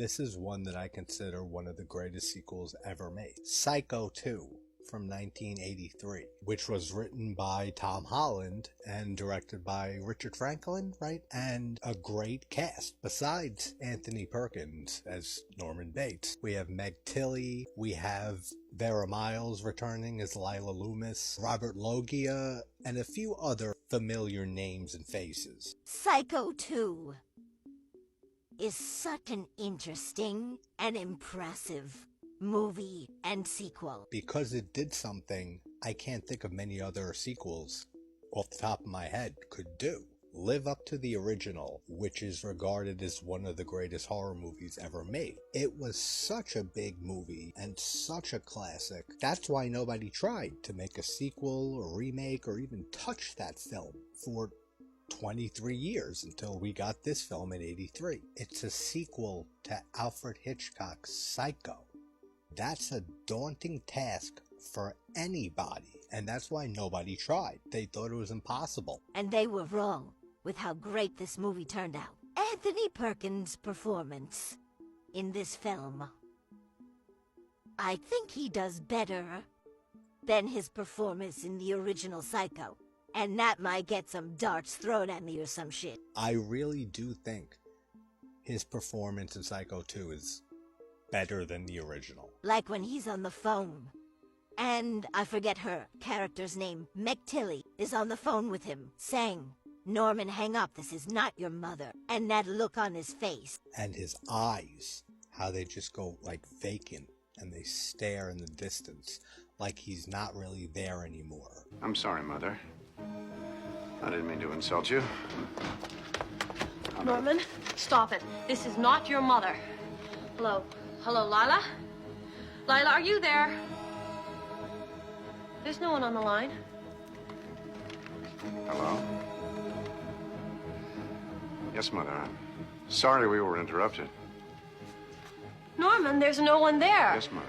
This is one that I consider one of the greatest sequels ever made. Psycho 2 from 1983, which was written by Tom Holland and directed by Richard Franklin, right? And a great cast besides Anthony Perkins as Norman Bates. We have Meg Tilly, we have Vera Miles returning as Lila Loomis, Robert Loggia, and a few other familiar names and faces. Psycho 2 is such an interesting and impressive movie and sequel. Because it did something I can't think of many other sequels off the top of my head could do. Live up to the original, which is regarded as one of the greatest horror movies ever made. It was such a big movie and such a classic. That's why nobody tried to make a sequel or remake or even touch that film for 23 years until we got this film in '83. It's a sequel to Alfred Hitchcock's Psycho. That's a daunting task for anybody, and that's why nobody tried. They thought it was impossible. And they were wrong with how great this movie turned out. Anthony Perkins' performance in this film, I think he does better than his performance in the original Psycho. And that might get some darts thrown at me or some shit. I really do think his performance in Psycho 2 is better than the original. Like when he's on the phone, and I forget her character's name, Meg Tilly, is on the phone with him, saying, "Norman, hang up, this is not your mother." And that look on his face. And his eyes, how they just go like vacant, and they stare in the distance, like he's not really there anymore. I'm sorry, Mother. I didn't mean to insult you. Norman, stop it. This is not your mother. Hello. Hello, Lila? Lila, are you there? There's no one on the line. Hello? Yes, Mother. I'm sorry we were interrupted. Norman, there's no one there. Yes, Mother.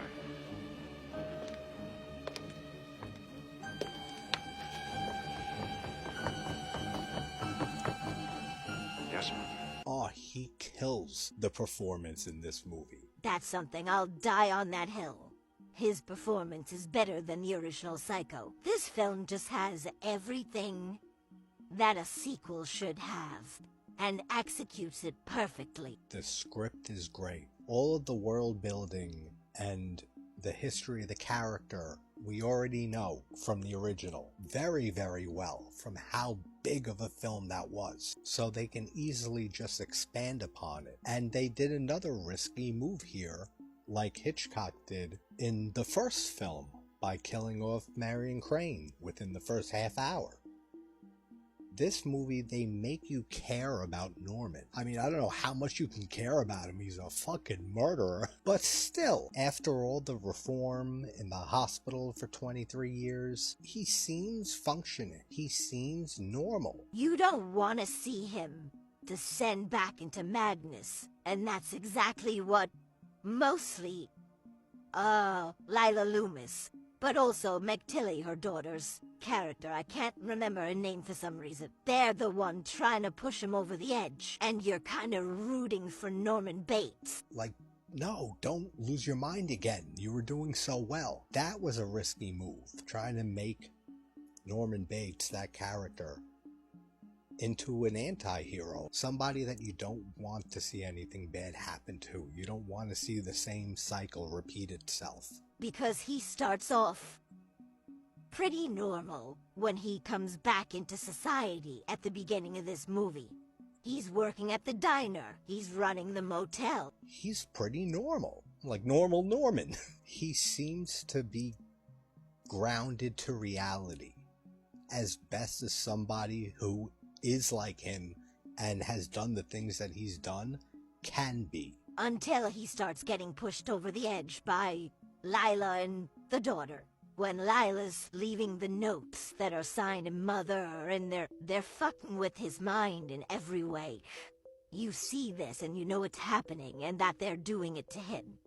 Yes, Mother. Oh, he kills the performance in this movie. That's something, I'll die on that hill. His performance is better than the original Psycho. This film just has everything that a sequel should have, and executes it perfectly. The script is great. All of the world building and the history of the character we already know from the original very, very well from how big of a film that was. So they can easily just expand upon it. And they did another risky move here, like Hitchcock did in the first film by killing off Marion Crane within the first half hour. This movie, they make you care about Norman. I mean, I don't know how much you can care about him. He's a fucking murderer. But still, after all the reform in the hospital for 23 years, he seems functioning. He seems normal. You don't want to see him descend back into madness. And that's exactly what mostly, Lila Loomis, but also Meg Tilly, her daughter's character, I can't remember her name for some reason. They're the one trying to push him over the edge, and you're kind of rooting for Norman Bates. Like, no, don't lose your mind again. You were doing so well. That was a risky move, trying to make Norman Bates, that character, into an anti-hero. Somebody that you don't want to see anything bad happen to. You don't want to see the same cycle repeat itself. Because he starts off pretty normal when he comes back into society at the beginning of this movie. He's working at the diner. He's running the motel. He's pretty normal. Like normal Norman. He seems to be grounded to reality as best as somebody who is like him and has done the things that he's done can be. Until he starts getting pushed over the edge by Lila and the daughter. When Lila's leaving the notes that are signed Mother, and they're fucking with his mind in every way. You see this and you know it's happening and that they're doing it to him.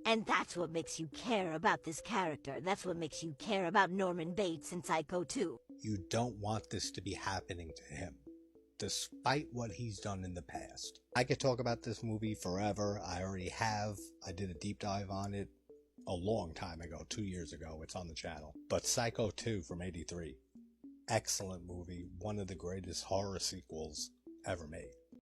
And that's what makes you care about this character. That's what makes you care about Norman Bates in Psycho 2. You don't want this to be happening to him. despite what he's done in the past. I could talk about this movie forever. I already have. I did a deep dive on it a long time ago, 2 years ago. It's on the channel. But Psycho 2 from '83. Excellent movie. One of the greatest horror sequels ever made.